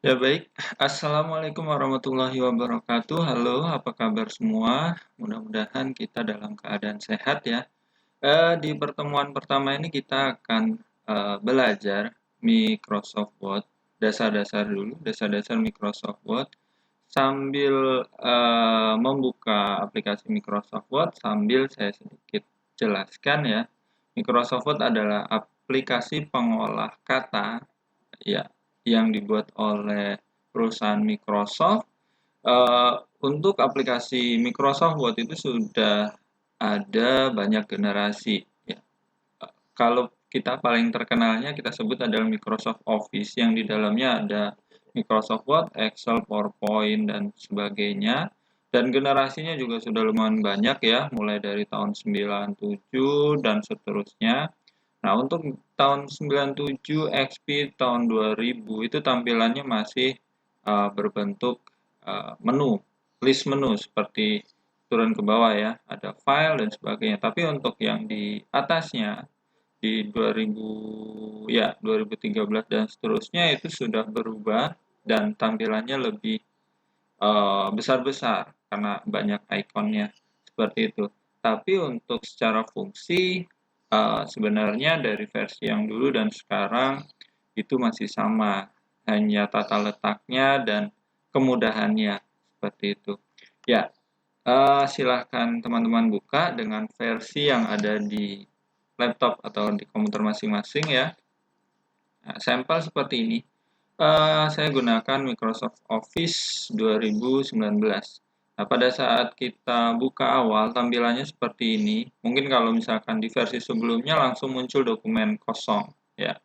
Ya baik, Assalamualaikum warahmatullahi wabarakatuh. Halo, apa kabar semua? Mudah-mudahan kita dalam keadaan sehat ya. Di pertemuan pertama ini kita akan belajar Microsoft Word, dasar-dasar dulu, dasar-dasar Microsoft Word, sambil membuka aplikasi Microsoft Word, sambil saya sedikit jelaskan ya. Microsoft Word adalah aplikasi pengolah kata ya yang dibuat oleh perusahaan Microsoft. Eh, untuk aplikasi Microsoft Word itu sudah ada banyak generasi ya. Kalau kita paling terkenalnya kita sebut adalah Microsoft Office yang di dalamnya ada Microsoft Word, Excel, PowerPoint dan sebagainya. Dan generasinya juga sudah lumayan banyak ya, mulai dari tahun 97 dan seterusnya. Nah, untuk tahun 97 XP tahun 2000 itu tampilannya masih berbentuk menu, list menu seperti turun ke bawah ya, ada file dan sebagainya. Tapi untuk yang di atasnya di 2000 ya 2013 dan seterusnya itu sudah berubah dan tampilannya lebih besar-besar karena banyak ikonnya seperti itu. Tapi untuk secara fungsi sebenarnya dari versi yang dulu dan sekarang itu masih sama, hanya tata letaknya dan kemudahannya seperti itu. Ya, silahkan teman-teman buka dengan versi yang ada di laptop atau di komputer masing-masing ya. Nah, sampel seperti ini. Saya gunakan Microsoft Office 2019. Nah, pada saat kita buka awal, tampilannya seperti ini. Mungkin kalau misalkan di versi sebelumnya langsung muncul dokumen kosong, ya.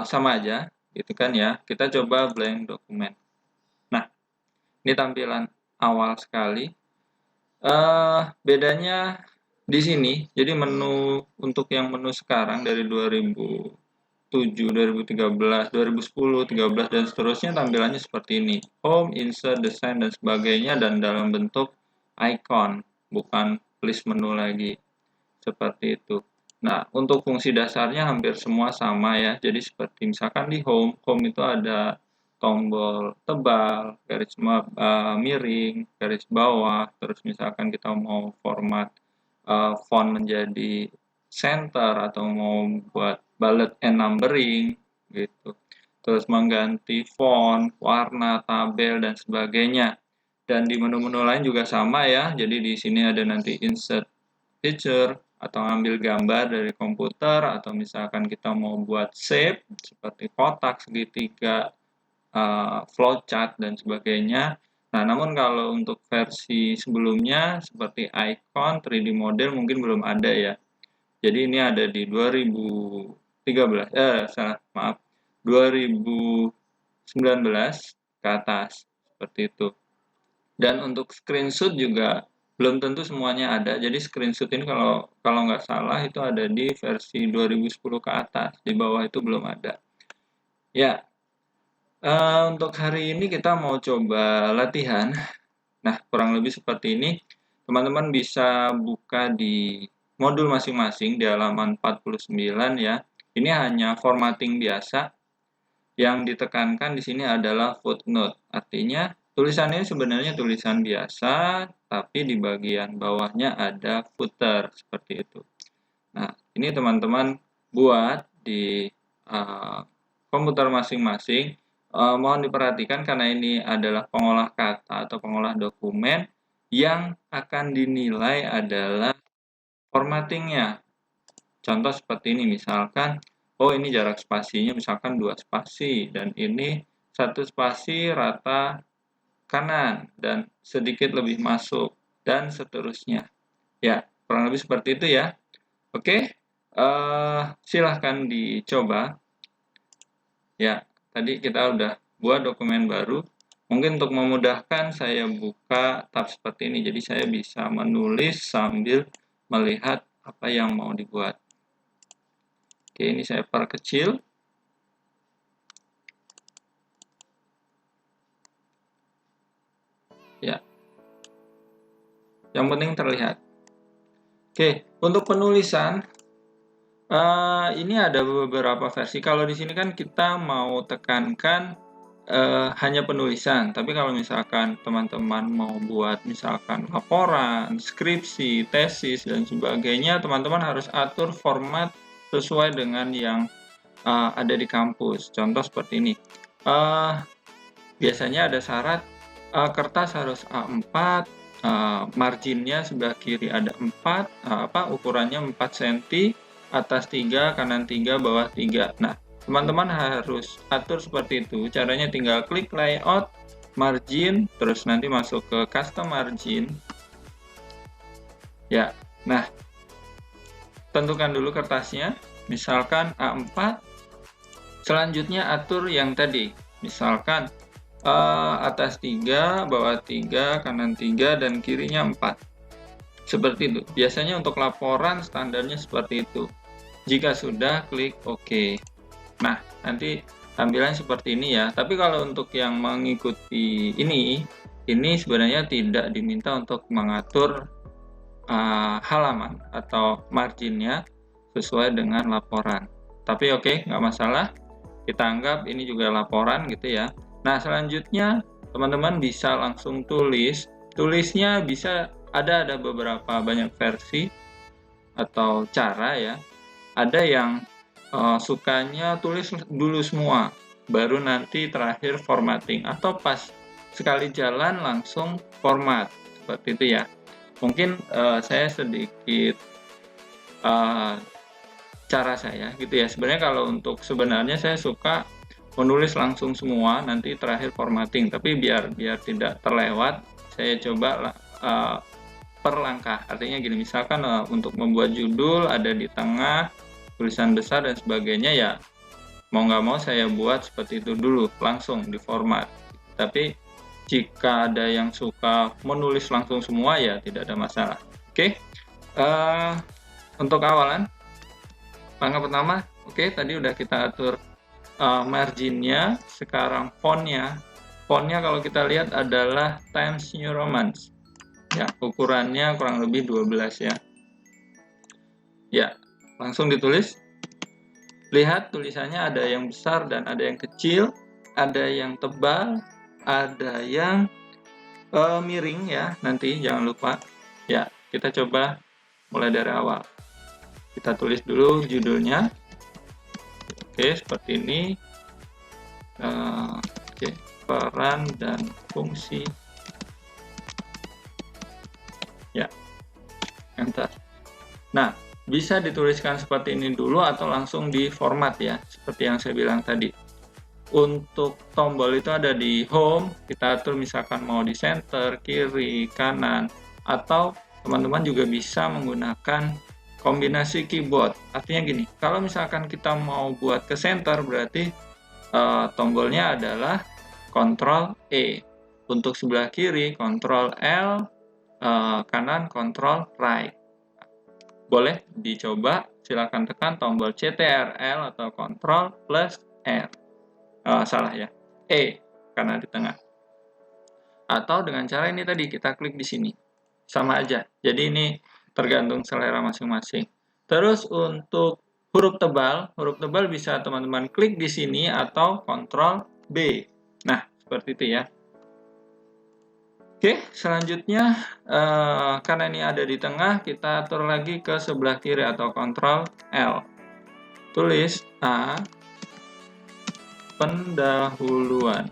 Sama aja, gitu kan ya. Kita coba blank dokumen. Nah, ini tampilan awal sekali. Bedanya di sini, jadi menu untuk yang menu sekarang dari 2007, 2013, 2010, 13 dan seterusnya tampilannya seperti ini. Home, insert, design dan sebagainya dan dalam bentuk icon, bukan list menu lagi. Seperti itu. Nah, untuk fungsi dasarnya hampir semua sama ya. Jadi seperti misalkan di home, home itu ada tombol tebal, garis miring, garis bawah, terus misalkan kita mau format font menjadi center atau mau buat bullet and numbering gitu. Terus mengganti font, warna, tabel dan sebagainya. Dan di menu-menu lain juga sama ya. Jadi di sini ada nanti insert picture atau ambil gambar dari komputer atau misalkan kita mau buat shape seperti kotak, segitiga, flowchart dan sebagainya. Nah, namun kalau untuk versi sebelumnya seperti icon 3D model mungkin belum ada ya. Jadi ini ada di 2013 salah, maaf. 2019 ke atas seperti itu. Dan untuk screenshot juga belum tentu semuanya ada. Jadi screenshot ini kalau kalau nggak salah itu ada di versi 2010 ke atas. Di bawah itu belum ada. Ya, untuk hari ini kita mau coba latihan. Nah, kurang lebih seperti ini. Teman-teman bisa buka di modul masing-masing di halaman 49 ya. Ini hanya formatting biasa. Yang ditekankan di sini adalah footnote. Artinya tulisan ini sebenarnya tulisan biasa, tapi di bagian bawahnya ada footer seperti itu. Nah, ini teman-teman buat di uh, komputer masing-masing. Mohon diperhatikan karena ini adalah pengolah kata atau pengolah dokumen yang akan dinilai adalah formattingnya. Contoh seperti ini, misalkan, oh ini jarak spasinya misalkan 2 spasi, dan ini 1 spasi rata kanan, dan sedikit lebih masuk, dan seterusnya. Ya, kurang lebih seperti itu ya. Oke, silahkan dicoba. Ya, tadi kita udah buat dokumen baru. Mungkin untuk memudahkan saya buka tab seperti ini, jadi saya bisa menulis sambil melihat apa yang mau dibuat. Oke, ini saya perkecil. Ya, yang penting terlihat. Oke, untuk penulisan ini ada beberapa versi. Kalau di sini kan kita mau tekankan hanya penulisan, tapi kalau misalkan teman-teman mau buat misalkan laporan, skripsi, tesis, dan sebagainya, teman-teman harus atur format sesuai dengan yang ada di kampus. Contoh seperti ini. Biasanya ada syarat kertas harus A4, marginnya sebelah kiri ada 4, ukurannya 4 cm, atas 3, kanan 3, bawah 3. Nah, teman-teman harus atur seperti itu. Caranya tinggal klik layout, margin, terus nanti masuk ke custom margin. Ya, nah, tentukan dulu kertasnya, misalkan A4. Selanjutnya atur yang tadi, misalkan atas 3, bawah 3, kanan 3, dan kirinya 4. Seperti itu. Biasanya untuk laporan standarnya seperti itu. Jika sudah, klik OK. Nah, nanti tampilan seperti ini ya. Tapi kalau untuk yang mengikuti ini sebenarnya tidak diminta untuk mengatur halaman atau marginnya sesuai dengan laporan. Tapi oke, nggak masalah. Kita anggap ini juga laporan gitu ya. Nah, selanjutnya teman-teman bisa langsung tulis. Tulisnya bisa ada beberapa banyak versi atau cara ya. Ada yang sukanya tulis dulu semua, baru nanti terakhir formatting, atau pas sekali jalan langsung format, seperti itu ya. Mungkin saya sedikit cara saya gitu ya. Sebenarnya kalau untuk sebenarnya saya suka menulis langsung semua, nanti terakhir formatting. Tapi biar tidak terlewat, saya coba per langkah. Artinya gini, misalkan untuk membuat judul ada di tengah, tulisan besar dan sebagainya, ya mau nggak mau saya buat seperti itu dulu, langsung di format. Tapi jika ada yang suka menulis langsung semua, ya tidak ada masalah. Oke, untuk awalan, langkah pertama, oke, tadi udah kita atur marginnya. Sekarang fontnya kalau kita lihat adalah Times New Roman ya, ukurannya kurang lebih 12 ya. Ya, langsung ditulis. Lihat tulisannya ada yang besar dan ada yang kecil, ada yang tebal, ada yang miring ya. Nanti jangan lupa ya, kita coba mulai dari awal. Kita tulis dulu judulnya. Oke, seperti ini. Oke, peran dan fungsi. Ya, enter. Nah, bisa dituliskan seperti ini dulu atau langsung di format ya, seperti yang saya bilang tadi. Untuk tombol itu ada di home, kita atur misalkan mau di center, kiri, kanan, atau teman-teman juga bisa menggunakan kombinasi keyboard. Artinya gini, kalau misalkan kita mau buat ke center, berarti tombolnya adalah Ctrl E. Untuk sebelah kiri, Ctrl L, kanan Ctrl right. Boleh dicoba, silakan tekan tombol CTRL atau Ctrl plus R. Salah ya, E karena di tengah. Atau dengan cara ini tadi, kita klik di sini. Sama aja. Jadi ini tergantung selera masing-masing. Terus untuk huruf tebal bisa teman-teman klik di sini atau Ctrl B. Nah, seperti itu ya. Oke, selanjutnya karena ini ada di tengah, kita atur lagi ke sebelah kiri atau Ctrl L. Tulis A, pendahuluan.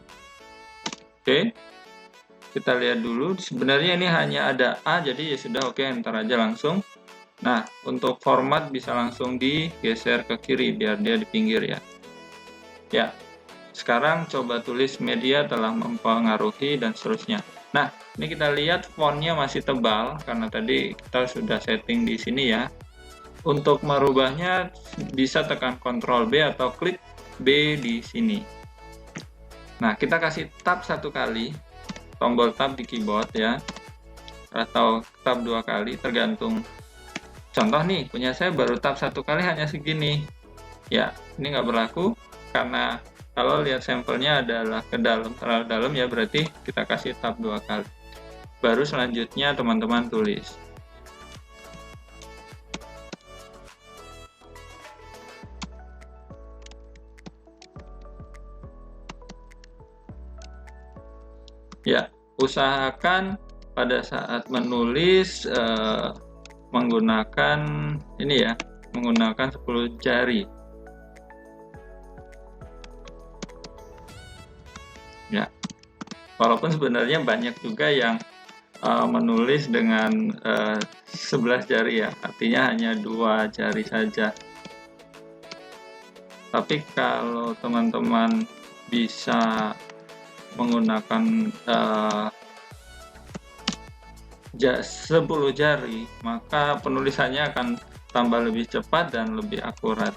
Oke, kita lihat dulu. Sebenarnya ini hanya ada A, jadi ya sudah, oke, enter aja langsung. Nah, untuk format bisa langsung digeser ke kiri biar dia di pinggir ya. Ya, sekarang coba tulis media telah mempengaruhi dan seterusnya. Nah, ini kita lihat fontnya masih tebal karena tadi kita sudah setting di sini ya. Untuk merubahnya bisa tekan Ctrl B atau klik B di sini. Nah, kita kasih tab satu kali, tombol tab di keyboard ya, atau tab 2 kali tergantung. Contoh nih, punya saya baru tab 1 kali hanya segini. Ya, ini nggak berlaku karena kalau lihat sampelnya adalah ke dalam, terlalu dalam ya, berarti kita kasih tab 2 kali. Baru selanjutnya teman-teman tulis. Ya, usahakan pada saat menulis menggunakan ini ya, menggunakan 10 jari. Ya, walaupun sebenarnya banyak juga yang menulis dengan 11 jari ya, artinya hanya 2 jari saja. Tapi kalau teman-teman bisa menggunakan 10 jari, maka penulisannya akan tambah lebih cepat dan lebih akurat.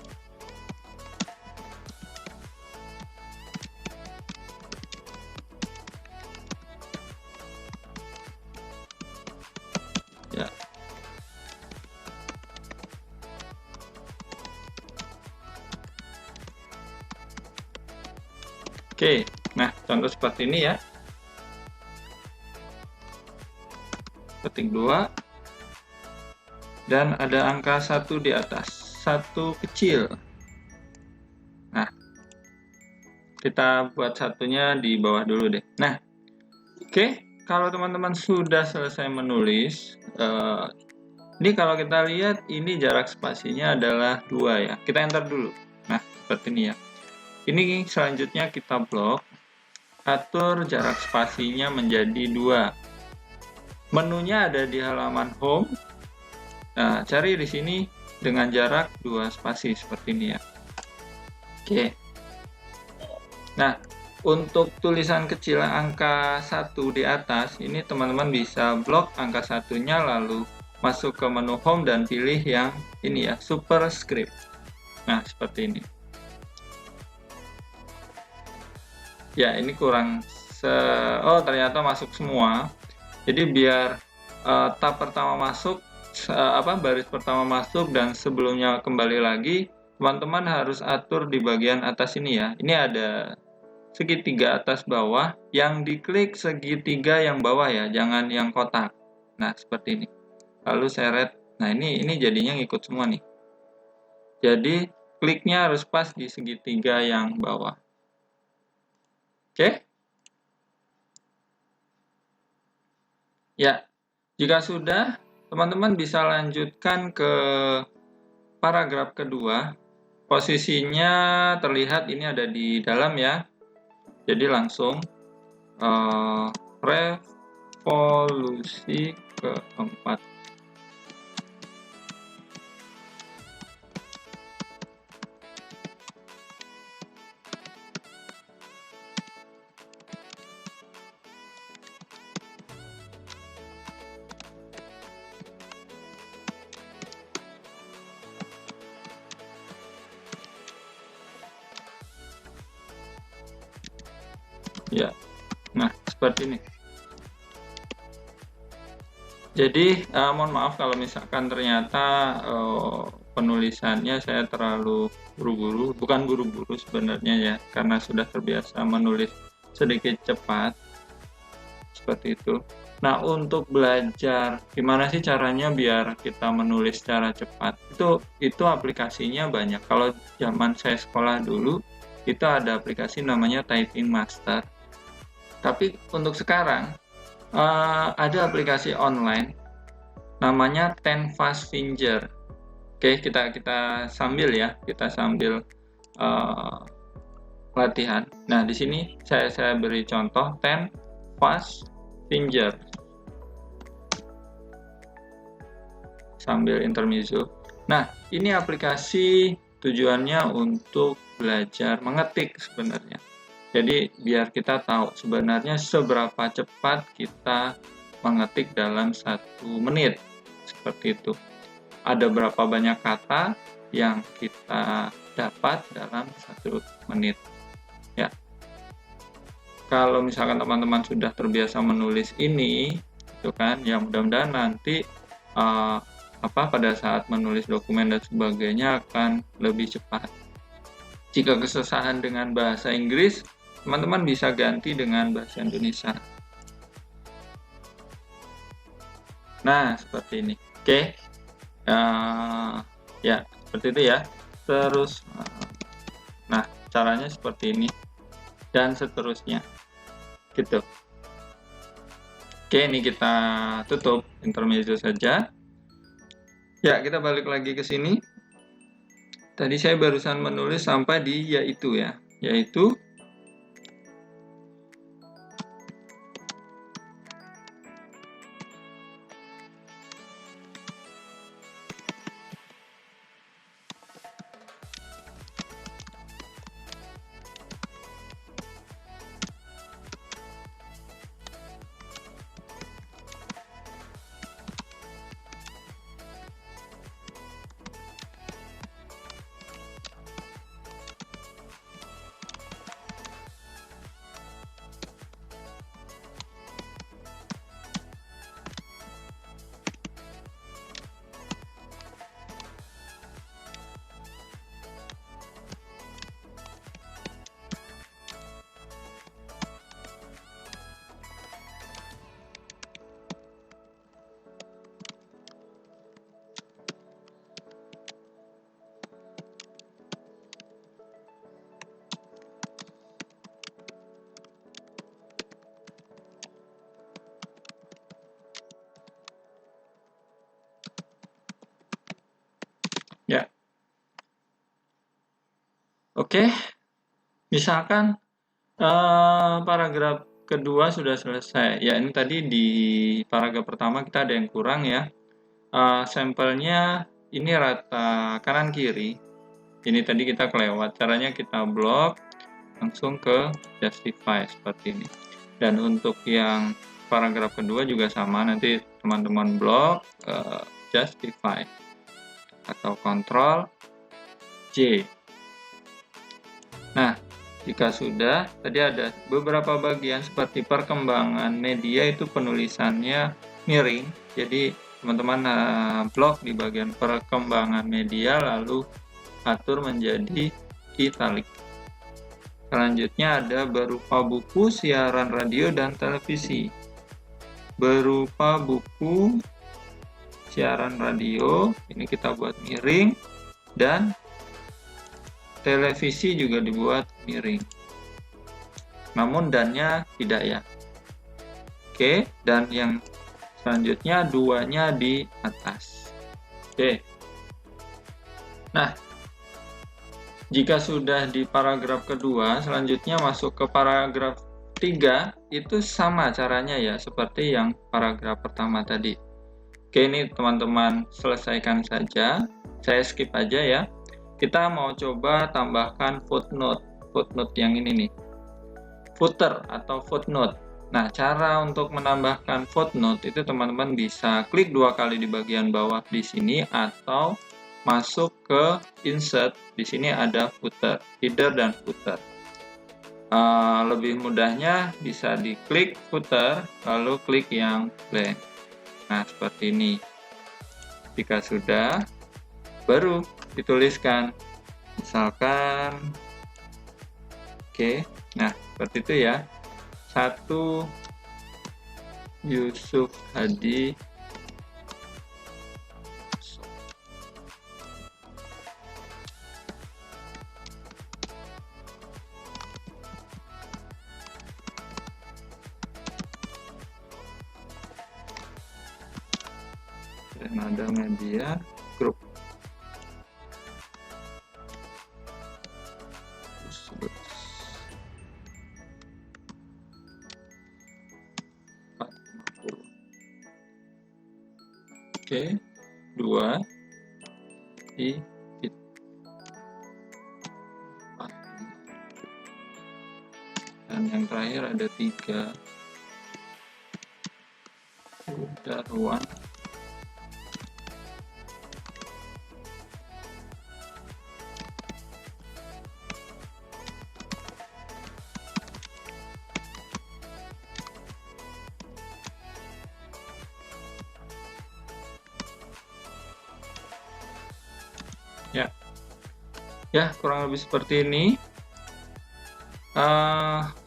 Ya. Oke, nah contoh seperti ini ya. Ketik 2 dan ada angka 1 di atas, 1 kecil. Nah, kita buat satunya di bawah dulu deh. Nah, oke, kalau teman-teman sudah selesai menulis, ini kalau kita lihat ini jarak spasinya adalah 2 ya. Kita enter dulu. Nah, seperti ini ya. Ini selanjutnya kita blok, atur jarak spasinya menjadi 2. Menunya ada di halaman home. Nah, cari di sini dengan jarak 2 spasi seperti ini ya. Oke. Nah, untuk tulisan kecil angka 1 di atas, ini teman-teman bisa blok angka 1-nya lalu masuk ke menu home dan pilih yang ini ya, superscript. Nah, seperti ini. Ya, ini kurang oh, ternyata masuk semua. Jadi biar tab pertama masuk, baris pertama masuk dan sebelumnya kembali lagi, teman-teman harus atur di bagian atas ini ya. Ini ada segitiga atas bawah, yang diklik segitiga yang bawah ya, jangan yang kotak. Nah, seperti ini. Lalu seret. Nah, ini jadinya ngikut semua nih. Jadi, kliknya harus pas di segitiga yang bawah. Oke? Ya, jika sudah, teman-teman bisa lanjutkan ke paragraf kedua. Posisinya terlihat ini ada di dalam ya. Jadi langsung revolusi keempat. Ya, nah seperti ini. Jadi mohon maaf kalau misalkan ternyata penulisannya saya terlalu buru-buru, bukan buru-buru sebenarnya ya, karena sudah terbiasa menulis sedikit cepat, seperti itu. Nah, untuk belajar gimana sih caranya biar kita menulis secara cepat, itu aplikasinya banyak. Kalau zaman saya sekolah dulu, itu ada aplikasi namanya Typing Master. Tapi untuk sekarang ada aplikasi online namanya Tenfastfinger. Oke, kita sambil ya, kita sambil latihan. Nah, di sini saya beri contoh Tenfastfinger sambil intermezzo. Nah, ini aplikasi tujuannya untuk belajar mengetik sebenarnya. Jadi biar kita tahu sebenarnya seberapa cepat kita mengetik dalam 1 menit. Seperti itu. Ada berapa banyak kata yang kita dapat dalam 1 menit. Ya. Kalau misalkan teman-teman sudah terbiasa menulis ini, itu kan, ya mudah-mudahan nanti pada saat menulis dokumen dan sebagainya akan lebih cepat. Jika kesusahan dengan bahasa Inggris, teman-teman bisa ganti dengan bahasa Indonesia. Nah, seperti ini. Oke. Ya, seperti itu ya. Terus, nah, caranya seperti ini. Dan seterusnya. Gitu. Oke, ini kita tutup intermezzo saja. Ya, kita balik lagi ke sini. Tadi saya barusan menulis sampai di yaitu ya, yaitu ya. Oke, misalkan paragraf kedua sudah selesai. Ya, ini tadi di paragraf pertama kita ada yang kurang ya. Sampelnya ini rata kanan kiri. Ini tadi kita kelewat. Caranya kita blok langsung ke justify seperti ini. Dan untuk yang paragraf kedua juga sama. Nanti teman-teman blok justify atau Ctrl J. Nah, jika sudah, tadi ada beberapa bagian seperti perkembangan media itu penulisannya miring. Jadi teman-teman blok di bagian perkembangan media lalu atur menjadi italic. Selanjutnya ada berupa buku, siaran radio, dan televisi. Berupa buku, siaran radio, ini kita buat miring, dan televisi juga dibuat miring. Namun dannya tidak ya. Oke, dan yang selanjutnya duanya di atas. Oke. Nah, jika sudah di paragraf kedua, selanjutnya masuk ke paragraf 3, itu sama caranya ya, seperti yang paragraf pertama tadi. Oke, ini teman-teman selesaikan saja. Saya skip aja ya. Kita mau coba tambahkan footnote. Footnote yang ini nih. Footer atau footnote. Nah, cara untuk menambahkan footnote itu teman-teman bisa klik 2 kali di bagian bawah di sini atau masuk ke insert. Di sini ada footer, header dan footer. Lebih mudahnya bisa diklik footer lalu klik yang blank. Nah, seperti ini. Jika sudah, baru dituliskan. Misalkan, oke. Nah, seperti itu ya. 1 Yusuf Hadi dan ada media grup. Oke, 2 di dan yang terakhir ada 3 Darwan. Ya, kurang lebih seperti ini.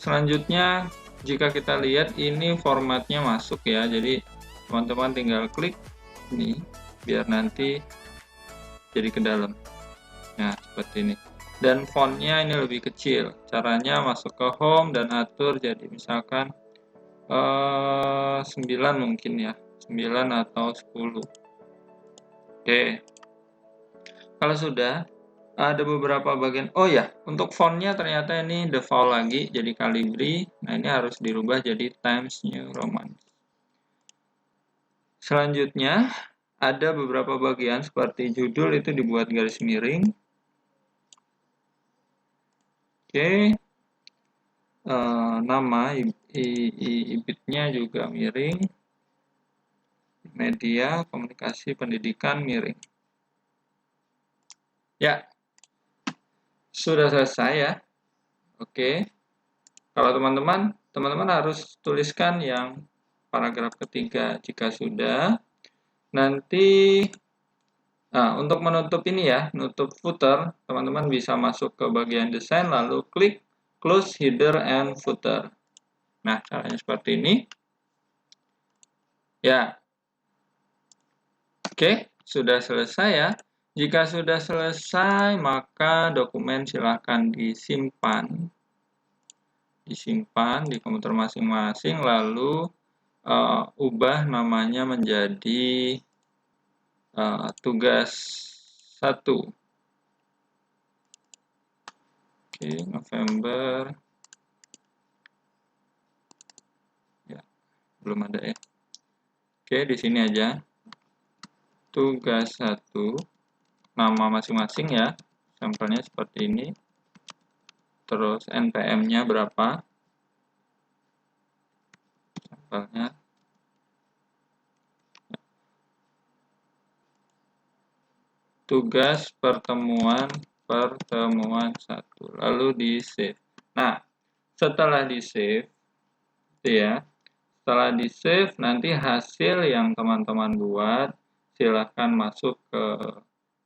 Selanjutnya, jika kita lihat ini formatnya masuk ya, jadi teman-teman tinggal klik ini biar nanti jadi ke dalam. Nah, seperti ini. Dan fontnya ini lebih kecil. Caranya masuk ke home dan atur jadi misalkan 9 mungkin ya, 9 atau 10. Oke, kalau sudah ada beberapa bagian. Oh ya, untuk fontnya ternyata ini default lagi jadi Calibri. Nah, ini harus dirubah jadi Times New Roman. Selanjutnya ada beberapa bagian seperti judul itu dibuat garis miring. Oke, nama ibitnya juga miring. Media, komunikasi, pendidikan miring. Ya, sudah selesai ya. Oke. Kalau teman-teman harus tuliskan yang paragraf ketiga. Jika sudah, nanti untuk menutup ini ya, menutup footer, teman-teman bisa masuk ke bagian desain lalu klik close header and footer. Nah, caranya seperti ini. Ya. Oke, sudah selesai ya. Jika sudah selesai, maka dokumen silakan disimpan di komputer masing-masing, lalu ubah namanya menjadi tugas 1. Oke, November. Ya, belum ada ya. Oke, di sini aja. Tugas 1. Nama masing-masing ya. Sampelnya seperti ini. Terus NPM-nya berapa? Sampelnya. Tugas pertemuan 1. Lalu di save. Nah, setelah di save, ya, setelah di save nanti hasil yang teman-teman buat silahkan masuk ke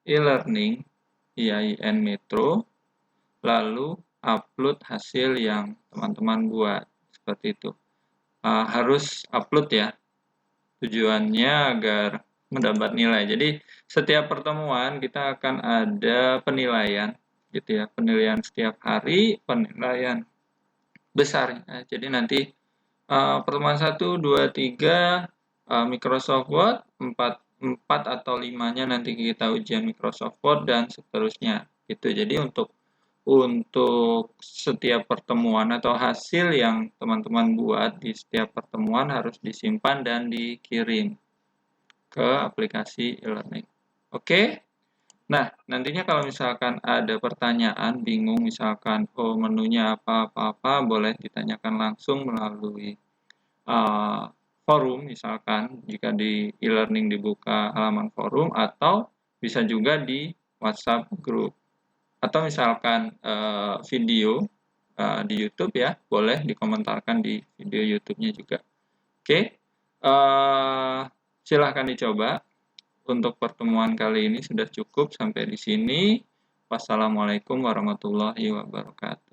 e-learning IAIN Metro, lalu upload hasil yang teman-teman buat seperti itu. Harus upload ya, tujuannya agar mendapat nilai. Jadi setiap pertemuan kita akan ada penilaian gitu ya, penilaian setiap hari, penilaian besar. Jadi nanti pertemuan 1, 2, 3 Microsoft Word, 4 atau 5-nya nanti kita ujian Microsoft Word dan seterusnya gitu. Jadi untuk setiap pertemuan atau hasil yang teman-teman buat di setiap pertemuan harus disimpan dan dikirim ke aplikasi e-learning. Oke? Nah, nantinya kalau misalkan ada pertanyaan, bingung misalkan, menunya apa-apa, boleh ditanyakan langsung melalui forum misalkan, jika di e-learning dibuka halaman forum, atau bisa juga di WhatsApp group. Atau misalkan video di YouTube ya, boleh dikomentarkan di video YouTube-nya juga. Oke, silahkan dicoba. Untuk pertemuan kali ini sudah cukup sampai di sini. Wassalamualaikum warahmatullahi wabarakatuh.